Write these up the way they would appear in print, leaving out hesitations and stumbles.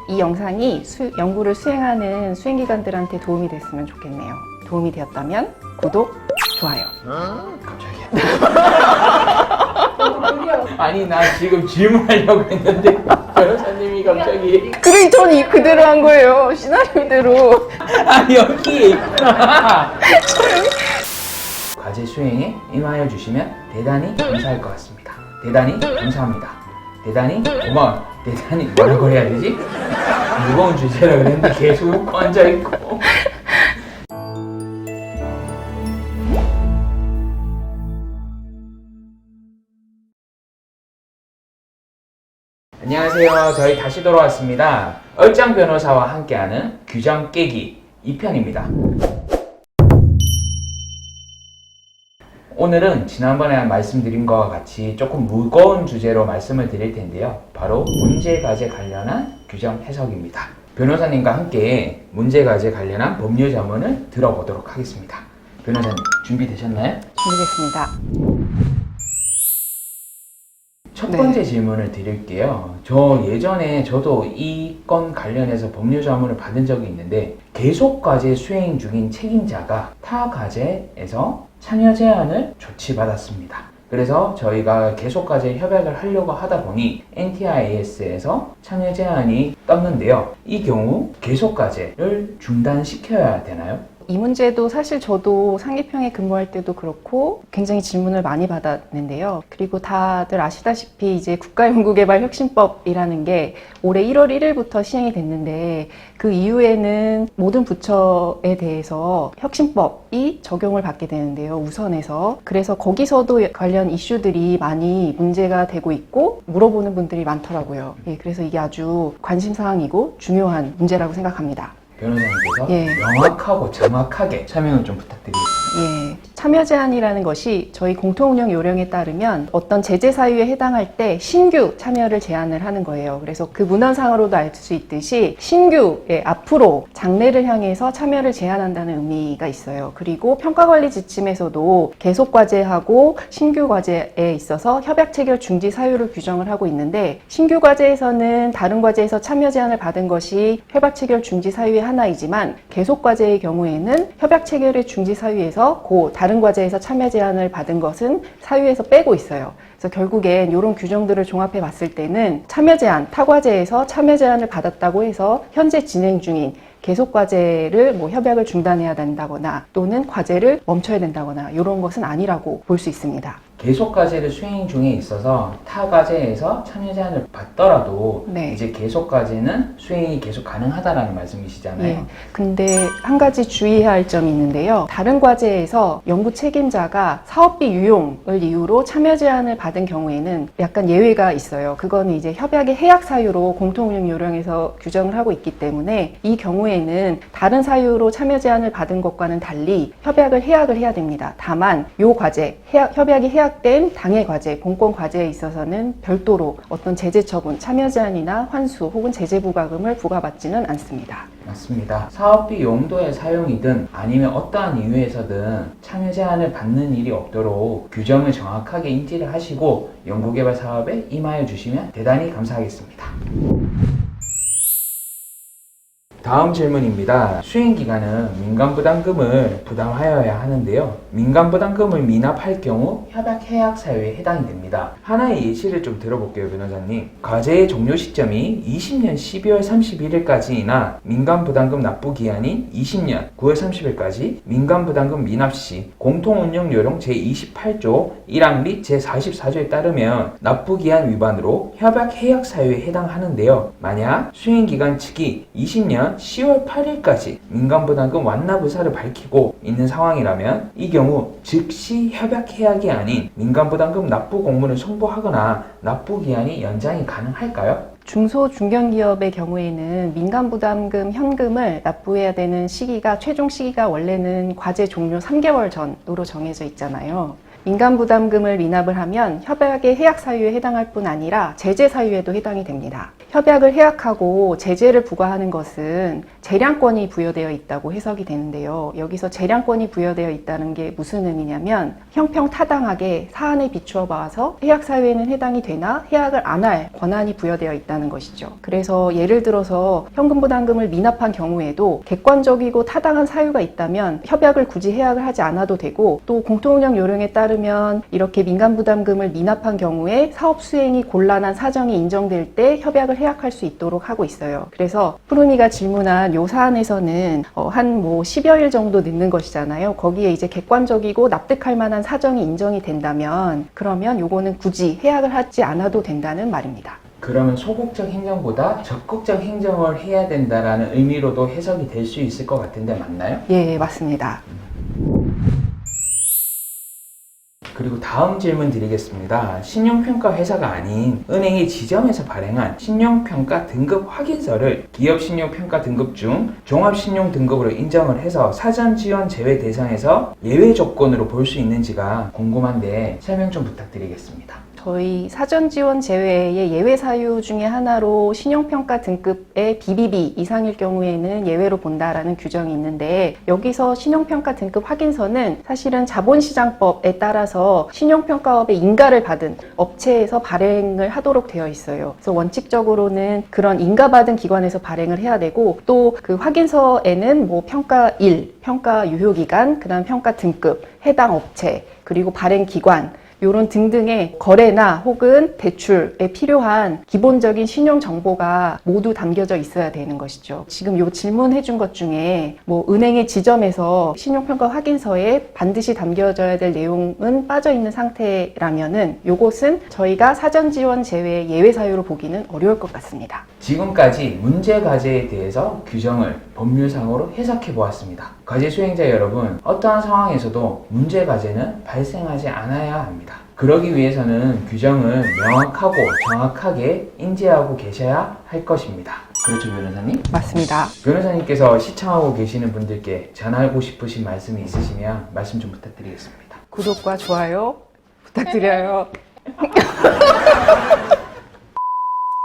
이 영상이 연구를 수행하는 수행기관들한테 도움이 됐으면 좋겠네요. 도움이 되었다면 구독, 좋아요. 갑자기. 아니 나 지금 질문하려고 했는데 변호사님이 갑자기 그래, 전 그대로 한 거예요. 시나리오대로. 아 여기 있구나. 과제 수행에 임하여 주시면 대단히 감사할 것 같습니다. 대단히 감사합니다. 대단히 고마워. 대단히 뭐라고 해야 되지? 무거운 주제라 그랬는데 계속 웃고 앉아있고. 안녕하세요. 저희 다시 돌아왔습니다. 얼짱 변호사와 함께하는 규정 깨기 2편입니다. 오늘은 지난번에 말씀드린 것과 같이 조금 무거운 주제로 말씀을 드릴 텐데요. 바로 문제과제 관련한 규정 해석입니다. 변호사님과 함께 문제과제 관련한 법률 자문을 들어보도록 하겠습니다. 변호사님 준비되셨나요? 준비됐습니다. 첫 번째 질문을 드릴게요. 예전에 저도 이 건 관련해서 법률 자문을 받은 적이 있는데 계속과제 수행 중인 책임자가 타 과제에서 참여 제안을 조치받았습니다. 그래서 저희가 계속과제 협약을 하려고 하다 보니 NTIAS에서 참여 제안이 떴는데요. 이 경우 계속과제를 중단시켜야 되나요? 이 문제도 사실 저도 상계평에 근무할 때도 그렇고 굉장히 질문을 많이 받았는데요. 그리고 다들 아시다시피 이제 국가연구개발혁신법이라는 게 올해 1월 1일부터 시행이 됐는데 그 이후에는 모든 부처에 대해서 혁신법이 적용을 받게 되는데요. 우선해서. 그래서 거기서도 관련 이슈들이 많이 문제가 되고 있고 물어보는 분들이 많더라고요. 그래서 이게 아주 관심사항이고 중요한 문제라고 생각합니다. 변호사님께서 명확하고 정확하게 설명을 좀 부탁드리겠습니다. 참여 제한이라는 것이 저희 공통운영 요령에 따르면 어떤 제재 사유에 해당할 때 신규 참여를 제한을 하는 거예요. 그래서 그 문헌상으로도 알 수 있듯이 신규, 앞으로 장래를 향해서 참여를 제한한다는 의미가 있어요. 그리고 평가관리 지침에서도 계속과제하고 신규과제에 있어서 협약 체결 중지 사유를 규정을 하고 있는데 신규 과제에서는 다른 과제에서 참여 제한을 받은 것이 협약 체결 중지 사유의 하나이지만 계속과제의 경우에는 협약 체결의 중지 사유에서 다른 과제에서 참여 제한을 받은 것은 사유에서 빼고 있어요. 그래서 결국엔 이런 규정들을 종합해 봤을 때는 참여 제한, 타 과제에서 참여 제한을 받았다고 해서 현재 진행 중인 계속과제를 협약을 중단해야 된다거나 또는 과제를 멈춰야 된다거나 이런 것은 아니라고 볼 수 있습니다. 계속과제를 수행 중에 있어서 타 과제에서 참여 제한을 받더라도 이제 계속과제는 수행이 계속 가능하다라는 말씀이시잖아요. 근데 한 가지 주의해야 할 점이 있는데요. 다른 과제에서 연구 책임자가 사업비 유용을 이유로 참여 제한을 받은 경우에는 약간 예외가 있어요. 그거는 이제 협약의 해약 사유로 공통운영 요령에서 규정을 하고 있기 때문에 이 경우에는 다른 사유로 참여 제한을 받은 것과는 달리 협약을 해약을 해야 됩니다. 다만 이 과제, 협약이 해약된 당해 과제, 본권 과제에 있어서는 별도로 어떤 제재 처분, 참여 제한이나 환수 혹은 제재 부과금을 부과받지는 않습니다. 맞습니다. 사업비 용도의 사용이든 아니면 어떠한 이유에서든 참여 제한을 받는 일이 없도록 규정을 정확하게 인지를 하시고 연구개발 사업에 임하여 주시면 대단히 감사하겠습니다. 다음 질문입니다. 수행기관은 민간부담금을 부담하여야 하는데요. 민간부담금을 미납할 경우 협약해약 사유에 해당이 됩니다. 하나의 예시를 좀 들어볼게요, 변호사님. 과제의 종료 시점이 20년 12월 31일까지이나 민간부담금 납부기한인 20년 9월 30일까지 민간부담금 미납 시 공통운영요령 제28조 1항 및 제44조에 따르면 납부기한 위반으로 협약해약 사유에 해당하는데요. 만약 수행기관 측이 20년 10월 8일까지 민간부담금 완납 의사를 밝히고 있는 상황이라면 이 경우 즉시 협약해약이 아닌 민간부담금 납부 공문을 송부하거나 납부기한이 연장이 가능할까요? 중소 중견기업의 경우에는 민간부담금 현금을 납부해야 되는 시기가 최종 시기가 원래는 과제 종료 3개월 전으로 정해져 있잖아요. 민간부담금을 미납을 하면 협약의 해약 사유에 해당할 뿐 아니라 제재 사유에도 해당이 됩니다. 협약을 해약하고 제재를 부과하는 것은 재량권이 부여되어 있다고 해석이 되는데요. 여기서 재량권이 부여되어 있다는 게 무슨 의미냐면 형평타당하게 사안에 비추어 봐서 해약 사유에는 해당이 되나 해약을 안 할 권한이 부여되어 있다는 것이죠. 그래서 예를 들어서 현금부담금을 미납한 경우에도 객관적이고 타당한 사유가 있다면 협약을 굳이 해약을 하지 않아도 되고, 또 공통운영 요령에 따르면 이렇게 민간부담금을 미납한 경우에 사업 수행이 곤란한 사정이 인정될 때 협약을 해약할 수 있도록 하고 있어요. 그래서 푸르미가 질문한 요 사안에서는 한 10여일 정도 늦는 것이잖아요. 거기에 이제 객관적이고 납득할 만한 사정이 인정이 된다면 그러면 요거는 굳이 해약을 하지 않아도 된다는 말입니다. 그러면 소극적 행정보다 적극적 행정을 해야 된다라는 의미로도 해석이 될 수 있을 것 같은데 맞나요? 예, 맞습니다. 그리고 다음 질문 드리겠습니다. 신용평가 회사가 아닌 은행이 지정해서 발행한 신용평가 등급 확인서를 기업 신용평가 등급 중 종합신용 등급으로 인정을 해서 사전 지원 제외 대상에서 예외 조건으로 볼 수 있는지가 궁금한데 설명 좀 부탁드리겠습니다. 저희 사전 지원 제외의 예외 사유 중에 하나로 신용평가 등급의 BBB 이상일 경우에는 예외로 본다라는 규정이 있는데, 여기서 신용평가 등급 확인서는 사실은 자본시장법에 따라서 신용평가업의 인가를 받은 업체에서 발행을 하도록 되어 있어요. 그래서 원칙적으로는 그런 인가받은 기관에서 발행을 해야 되고, 또 그 확인서에는 평가 1, 평가 유효기간, 그 다음 평가 등급, 해당 업체, 그리고 발행기관, 요런 등등의 거래나 혹은 대출에 필요한 기본적인 신용 정보가 모두 담겨져 있어야 되는 것이죠. 지금 요 질문해 준 것 중에 은행의 지점에서 신용평가 확인서에 반드시 담겨져야 될 내용은 빠져 있는 상태라면은 요것은 저희가 사전 지원 제외 예외 사유로 보기는 어려울 것 같습니다. 지금까지 문제 과제에 대해서 규정을 법률상으로 해석해 보았습니다. 과제 수행자 여러분, 어떠한 상황에서도 문제 과제는 발생하지 않아야 합니다. 그러기 위해서는 규정을 명확하고 정확하게 인지하고 계셔야 할 것입니다. 그렇죠, 변호사님? 맞습니다. 변호사님께서 시청하고 계시는 분들께 전하고 싶으신 말씀이 있으시면 말씀 좀 부탁드리겠습니다. 구독과 좋아요 부탁드려요.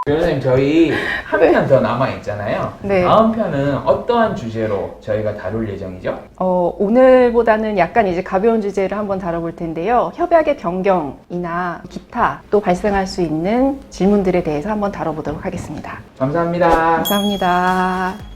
변호사님, 저희 한 편 더 남아있잖아요. 네. 다음 편은 어떠한 주제로 저희가 다룰 예정이죠? 오늘보다는 약간 이제 가벼운 주제를 한번 다뤄볼 텐데요. 협약의 변경이나 기타 또 발생할 수 있는 질문들에 대해서 한번 다뤄보도록 하겠습니다. 감사합니다. 감사합니다.